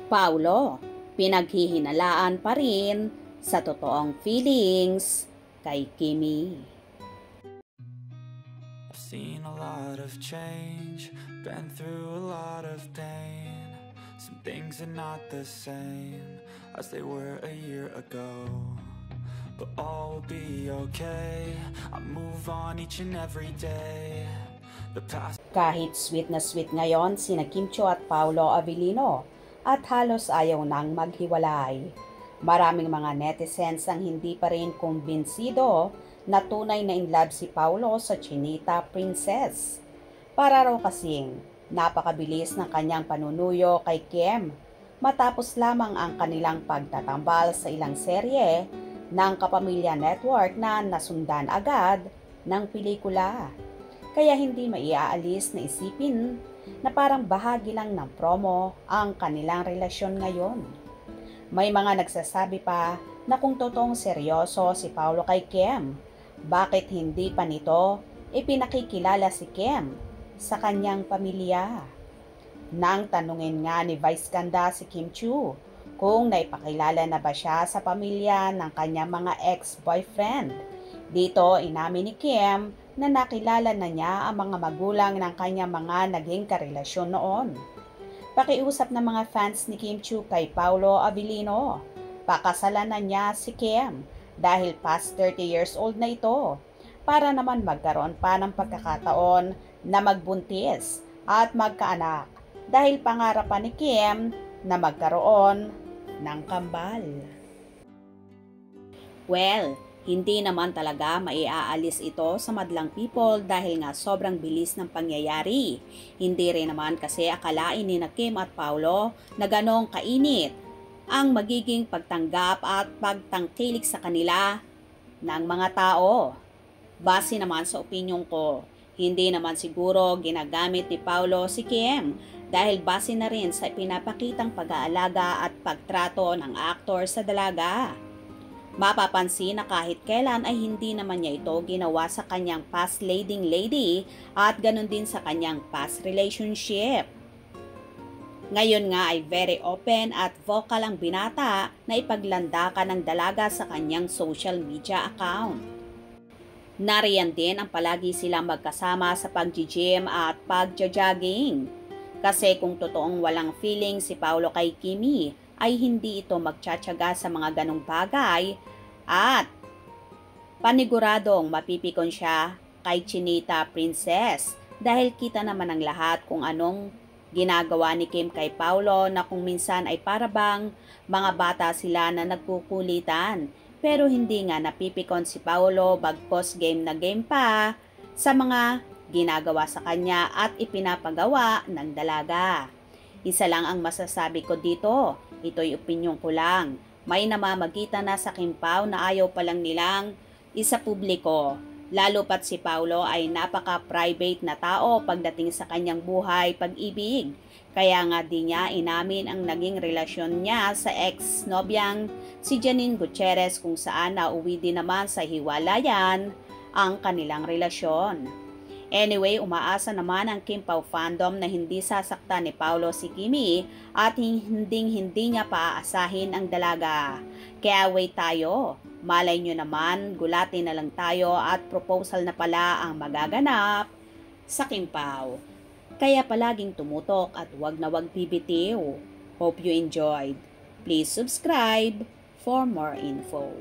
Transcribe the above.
Paulo, pinaghihinalaan pa rin sa totoong feelings kay Kimi. I've seen a lot of change, been through a lot of pain. Some things are not the same as they were a year ago, but all will be okay. I move on each and every day. The past. Kahit sweet na sweet ngayon sina Kim Chiu at Paolo Avellino at halos ayaw nang maghiwalay. Maraming mga netizens ang hindi pa rin kumbinsido na tunay na in love si Paolo sa Chinita Princess. Para raw kasing napakabilis ng kanyang panunuyo kay Kim matapos lamang ang kanilang pagtatambal sa ilang serye ng Kapamilya Network na nasundan agad ng pelikula. Kaya hindi maiaalis na isipin na parang bahagi lang ng promo ang kanilang relasyon ngayon. May mga nagsasabi pa na kung totoong seryoso si Paolo kay Kim, bakit hindi pa nito ipinakikilala si Kim sa kanyang pamilya? Nang tanungin nga ni Vice Ganda si Kim Chiu kung naipakilala na ba siya sa pamilya ng kanyang mga ex-boyfriend. Dito inamin ni Kim na nakilala na niya ang mga magulang ng kanyang mga naging karelasyon noon. Pakiusap ng mga fans ni Kim Chiu kay Paolo Avellino, pakasalan na niya si Kim dahil past 30 years old na ito para naman magkaroon pa ng pagkakataon na magbuntis at magkaanak dahil pangarapan ni Kim na magkaroon ng kambal. Well, hindi naman talaga maiaalis ito sa madlang people dahil nga sobrang bilis ng pangyayari. Hindi rin naman kasi akalain ni na Kim at Paolo na ganong kainit ang magiging pagtanggap at pagtangkilik sa kanila ng mga tao. Base naman sa opinyon ko, hindi naman siguro ginagamit ni Paolo si Kim dahil base na rin sa pinapakitang pag-aalaga at pagtrato ng aktor sa dalaga. Mapapansin na kahit kailan ay hindi naman niya ito ginawa sa kanyang past leading lady at ganun din sa kanyang past relationship. Ngayon nga ay very open at vocal ang binata na ipaglandakan ng dalaga sa kanyang social media account. Nariyan din ang palagi silang magkasama sa pag-gym at pag-jogging. Kasi kung totoong walang feeling si Paolo kay Kimi, ay hindi ito magtsatsaga sa mga ganong bagay at paniguradong mapipikon siya kay Chinita Princess dahil kita naman ang lahat kung anong ginagawa ni Kim kay Paolo na kung minsan ay parabang mga bata sila na nagkukulitan pero hindi nga napipikon si Paolo bagkos game na game pa sa mga ginagawa sa kanya at ipinapagawa ng dalaga. Isa lang ang masasabi ko dito, ito'y opinyon ko lang. May namamagitan na sa Kim Pao na ayaw palang nilang isa publiko. Lalo pat si Paolo ay napaka-private na tao pagdating sa kanyang buhay pag-ibig. Kaya nga di niya inamin ang naging relasyon niya sa ex-nobyang si Janine Gutierrez kung saan nauwi din naman sa hiwalayan ang kanilang relasyon. Anyway, umaasa naman ang Kim Pao fandom na hindi sasaktan ni Paolo si Kimi at hindi niya paaasahin ang dalaga. Kaya wait tayo. Malay nyo naman, gulatin na lang tayo at proposal na pala ang magaganap sa Kim Pao. Kaya palaging tumutok at wag na wag bibitiw. Hope you enjoyed. Please subscribe for more info.